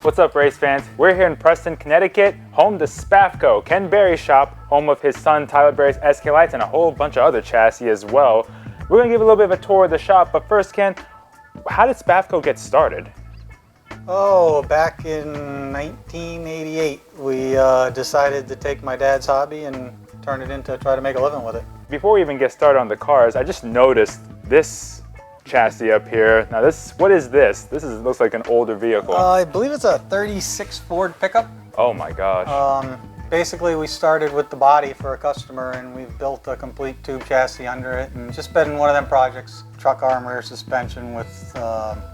What's up, race fans? We're here in Preston, Connecticut, home to SPAFCO, Ken Berry's shop, home of his son Tyler Berry's SK Lights and a whole bunch of other chassis as well. We're gonna give a little bit of a tour of the shop, but first, Ken, how did SPAFCO get started? Oh, back in 1988, we decided to take my dad's hobby and turn it into try to make a living with it. Before we even get started on the cars, I just noticed this chassis up here. Now what is this? Looks like an older vehicle. I believe it's a 36 Ford pickup. Oh my gosh. Basically, we started with the body for a customer and we've built a complete tube chassis under it, and just been one of them projects. Truck arm, rear suspension with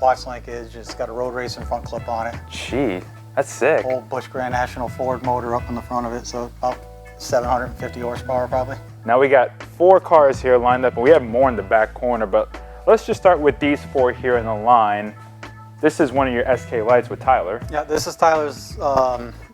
watch linkage. It's got a road racing front clip on it. Gee, that's sick. Old Busch Grand National Ford motor up in the front of it, so about 750 horsepower probably. Now we got 4 cars here lined up, and we have more in the back corner, but let's just start with these 4 here in the line. This is one of your SK Lights with Tyler. Yeah, this is Tyler's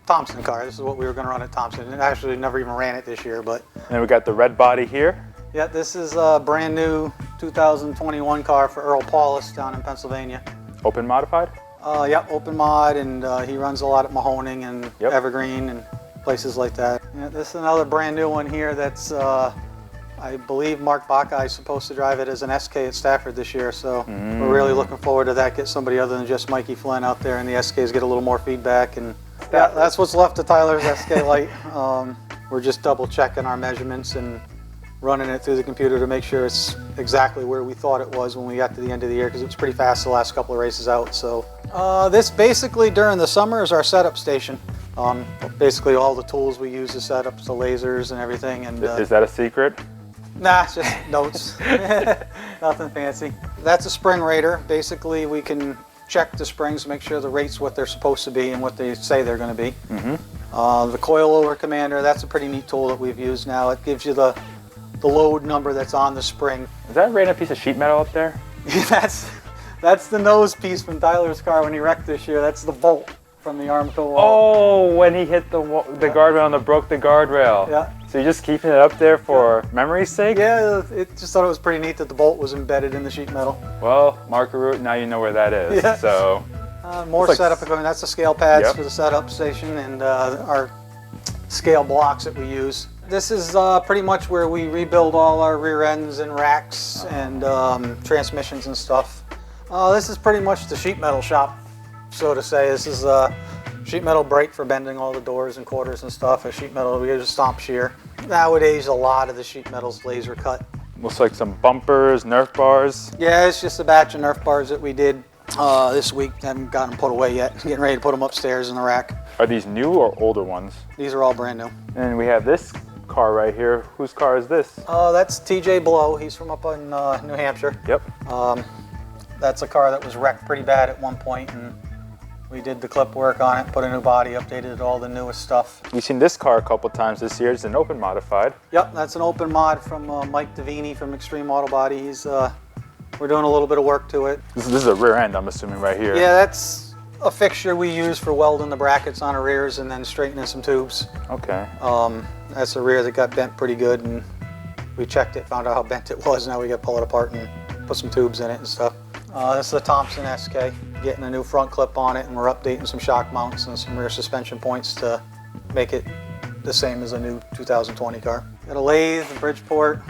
Thompson car. This is what we were going to run at Thompson, and actually never even ran it this year. But and then we got the red body here. Yeah, this is a brand new 2021 car for Earl Paulus down in Pennsylvania. Open modified? Yeah, open mod, and he runs a lot at Mahoning and Evergreen and places like that. Yeah, this is another brand new one here that's I believe Mark Bacai is supposed to drive it as an SK at Stafford this year, so we're really looking forward to that. Get somebody other than just Mikey Flynn out there, and the SKs get a little more feedback. And yeah, that's what's left of Tyler's SK Light. We're just double checking our measurements and running it through the computer to make sure it's exactly where we thought it was when we got to the end of the year, because it was pretty fast the last couple of races out. So this basically during the summer is our setup station. Basically all the tools we use to set up, the lasers and everything. And is that a secret? Nah, it's just notes. Nothing fancy. That's a spring rater. Basically, we can check the springs, make sure the rate's what they're supposed to be and what they say they're going to be. The coilover commander, that's a pretty neat tool that we've used now. It gives you the load number that's on the spring. Is that a random piece of sheet metal up there? That's the nose piece from Tyler's car when he wrecked this year. That's the bolt from the Armco wall. Oh, when he hit the guardrail and broke the guardrail. Yeah. So you're just keeping it up there for memory's sake? Yeah, it just thought it was pretty neat that the bolt was embedded in the sheet metal. Well, marker route, now you know where that is. Yeah. So more setup equipment. That's the scale pads for the setup station and our scale blocks that we use. This is pretty much where we rebuild all our rear ends and racks and transmissions and stuff. This is pretty much the sheet metal shop, so to say. This is a sheet metal brake for bending all the doors and quarters and stuff. A sheet metal, we use a stomp shear. Nowadays, a lot of the sheet metal's laser cut. Looks like some bumpers, Nerf bars. Yeah, it's just a batch of Nerf bars that we did this week. Haven't got them put away yet. Getting ready to put them upstairs in the rack. Are these new or older ones? These are all brand new. And we have this car right here. Whose car is this? That's TJ Blow. He's from up in New Hampshire. Yep. That's a car that was wrecked pretty bad at one point, and we did the clip work on it, put a new body, updated all the newest stuff. We've seen this car a couple times this year. It's an open modified. Yep, that's an open mod from Mike Davini from Extreme Auto Body. He's we're doing a little bit of work to it. This is a rear end, I'm assuming, right here. Yeah, that's a fixture we use for welding the brackets on the rears and then straightening some tubes. Okay. That's a rear that got bent pretty good, and we checked it, found out how bent it was. Now we got to pull it apart and put some tubes in it and stuff. This is a Thompson SK, getting a new front clip on it, and we're updating some shock mounts and some rear suspension points to make it the same as a new 2020 car. Got a lathe, a Bridgeport,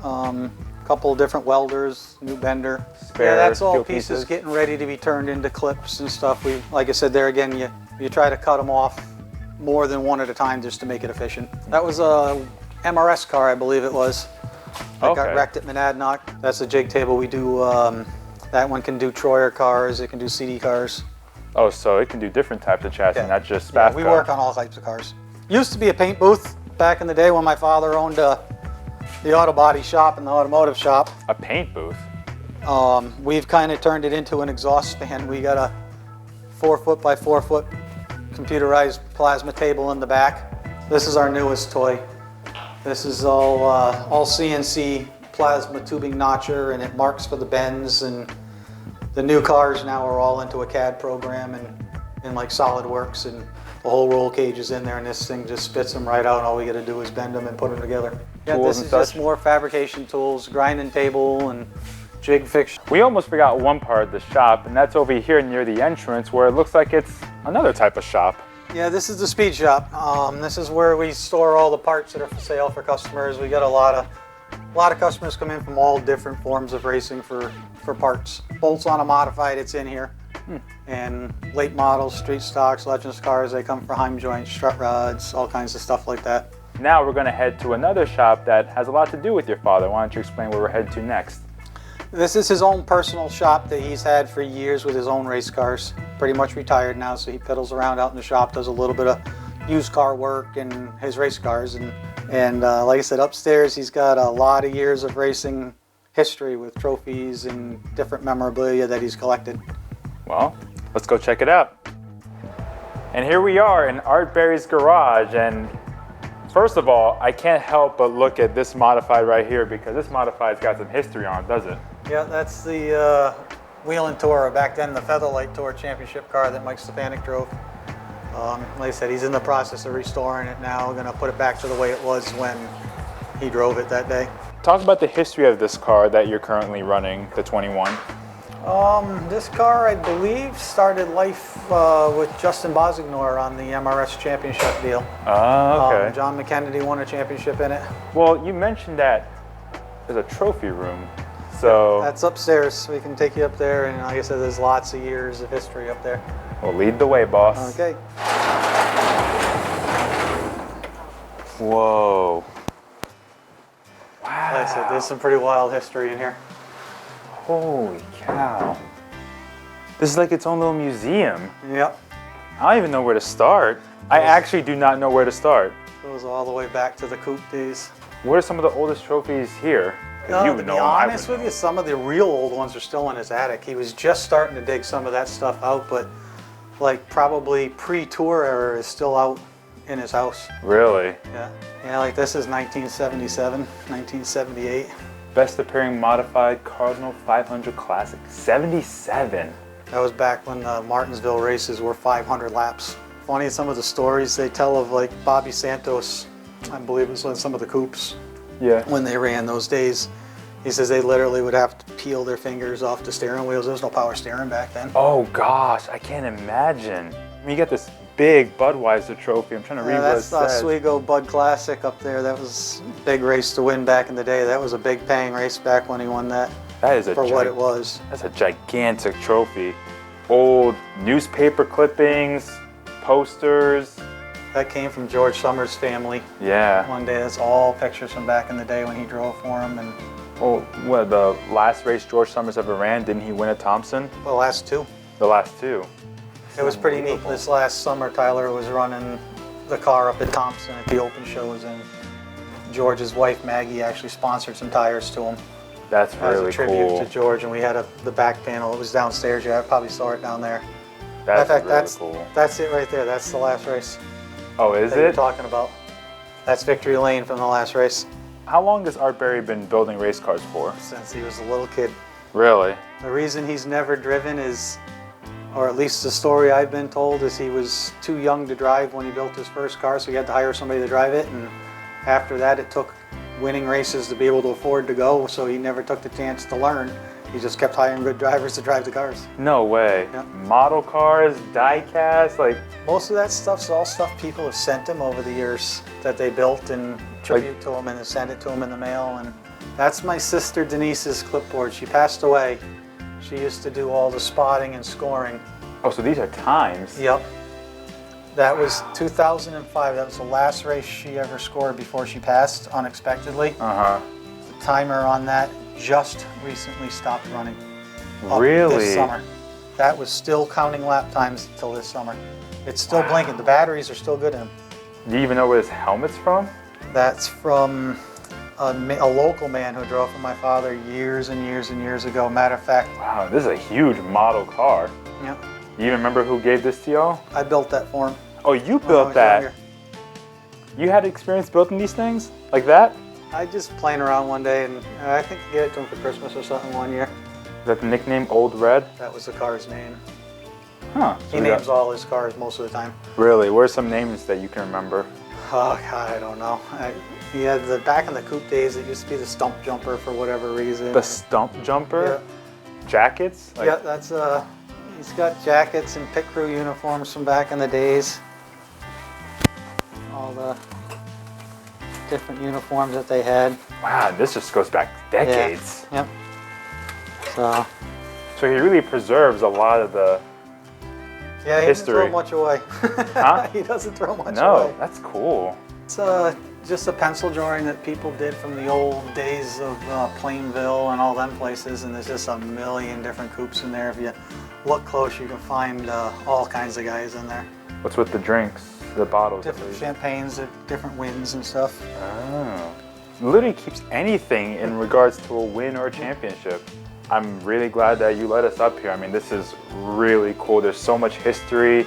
couple of different welders, new bender. Spare that's all steel pieces getting ready to be turned into clips and stuff. Like I said, there again, you try to cut them off more than one at a time just to make it efficient. That was a MRS car, I believe it was. That got wrecked at Monadnock. That's a jig table we do. That one can do Troyer cars, it can do CD cars. Oh, so it can do different types of chassis, not just SPAFCO. Yeah, we work on all types of cars. Used to be a paint booth back in the day when my father owned the auto body shop and the automotive shop. A paint booth? We've kind of turned it into an exhaust fan. We got a 4-foot by 4-foot computerized plasma table in the back. This is our newest toy. This is all CNC plasma tubing notcher, and it marks for the bends, and the new cars now are all into a CAD program and in like SolidWorks, and the whole roll cage is in there, and this thing just spits them right out, and all we got to do is bend them and put them together. Yeah, this is just more fabrication tools, grinding table and jig fixture. We almost forgot one part of the shop, and that's over here near the entrance where it looks like it's another type of shop. Yeah, this is the speed shop. This is where we store all the parts that are for sale for customers. We got a lot of customers come in from all different forms of racing for parts. Bolts on a modified, it's in here. And late models, street stocks, Legends cars, they come for Heim joints, strut rods, all kinds of stuff like that. Now we're going to head to another shop that has a lot to do with your father. Why don't you explain where we're headed to next? This is his own personal shop that he's had for years with his own race cars. Pretty much retired now, so he piddles around out in the shop, does a little bit of used car work and his race cars. And like I said, upstairs he's got a lot of years of racing history with trophies and different memorabilia that he's collected. Well, let's go check it out. And here we are in Artberry's garage, and first of all, I can't help but look at this modified right here because this modified's got some history on it, does it? Yeah, that's the Wheel & Tour, back then the Featherlight Tour Championship car that Mike Stefanik drove. Like I said, he's in the process of restoring it now, going to put it back to the way it was when he drove it that day. Talk about the history of this car that you're currently running, the 21. This car, I believe, started life with Justin Bosignor on the MRS Championship deal. Oh, okay. John McKennedy won a championship in it. Well, you mentioned that there's a trophy room, so... That's upstairs. We can take you up there, and like I said, there's lots of years of history up there. Well, lead the way, boss. Okay. Whoa. Wow. Like I said, there's some pretty wild history in here. Holy cow. This is like its own little museum. Yep. I don't even know where to start. I actually do not know where to start. Goes all the way back to the coupe days. What are some of the oldest trophies here? To be honest with you, some of the real old ones are still in his attic. He was just starting to dig some of that stuff out, but like probably pre-tour era is still out in his house. Really? Yeah. Yeah, like this is 1977, 1978. Best appearing modified Cardinal 500 Classic, 77. That was back when the Martinsville races were 500 laps. Funny, some of the stories they tell of like Bobby Santos, I believe it was on some of the coupes. Yeah. When When they ran those days, he says they literally would have to peel their fingers off the steering wheels. There was no power steering back then. Oh gosh, I can't imagine. I mean, you got this big Budweiser trophy. I'm trying to read what it says. That's the Oswego Bud Classic up there. That was a big race to win back in the day. That was a big paying race back when he won that. That is for what it was. That's a gigantic trophy. Old newspaper clippings, posters. That came from George Summers' family. Yeah. One day, that's all pictures from back in the day when he drove for him. And oh, what, the last race George Summers ever ran, didn't he win at Thompson? the last two. The last two. It was pretty neat. This last summer, Tyler was running the car up at Thompson at the open shows, and George's wife, Maggie, actually sponsored some tires to him. That's really as a tribute cool. to George, and we had the back panel. It was downstairs. You probably saw it down there. That's In fact, really cool. that's it right there. That's the last race. Oh, is that you're it? talking about. That's Victory Lane from the last race. How long has Artberry been building race cars for? Since he was a little kid. Really? The reason he's never driven is, or at least the story I've been told, is he was too young to drive when he built his first car, so he had to hire somebody to drive it, and after that it took winning races to be able to afford to go, so he never took the chance to learn. He just kept hiring good drivers to drive the cars. No way. Yeah. Model cars, die cast, like... Most of that stuff's all stuff people have sent him over the years that they built and tribute to him, and they send it to him in the mail. And that's my sister Denise's clipboard. She passed away. She used to do all the spotting and scoring. Oh, so these are times? Yep. That was 2005. That was the last race she ever scored before she passed unexpectedly. Uh-huh. The timer on that just recently stopped running. Really? This summer. That was still counting lap times till this summer. It's still blinking. The batteries are still good in them. Do you even know where this helmet's from? That's from a local man who drove for my father years and years and years ago. Matter of fact. Wow, this is a huge model car. Yep. You even remember who gave this to y'all? I built that for him. Oh, you built that? Younger. You had experience building these things? Like that? I just playing around one day, and I think I gave it to him for Christmas or something one year. Is that the nickname Old Red? That was the car's name. Huh. He names all his cars most of the time. Really? What are some names that you can remember? Oh, God, I don't know. He had back in the coupe days, it used to be the stump jumper for whatever reason. The stump jumper? Yeah. Jackets? Like, Yeah, that's He's got jackets and pit crew uniforms from back in the days. All the different uniforms that they had. Wow, this just goes back decades. Yeah. Yep. So he really preserves a lot of the yeah, he history. doesn't throw much away. Huh? He doesn't throw much away. No, that's cool. It's just a pencil drawing that people did from the old days of Plainville and all them places, and there's just a million different coupes in there. If you look close, you can find all kinds of guys in there. What's with the drinks, the bottles? Different champagnes, different wins and stuff. Oh. Literally keeps anything in regards to a win or a championship. I'm really glad that you let us up here. I mean, this is really cool. There's so much history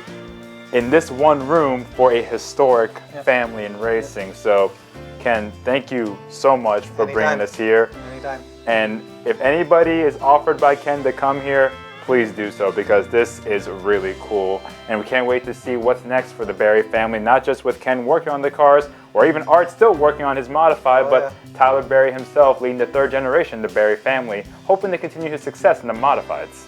in this one room for a historic family in racing. So, Ken, thank you so much for bringing us here. Anytime. And if anybody is offered by Ken to come here, please do so, because this is really cool. And we can't wait to see what's next for the Berry family, not just with Ken working on the cars, or even Art still working on his modified, but Tyler Berry himself leading the third generation of the Berry family, hoping to continue his success in the modifieds.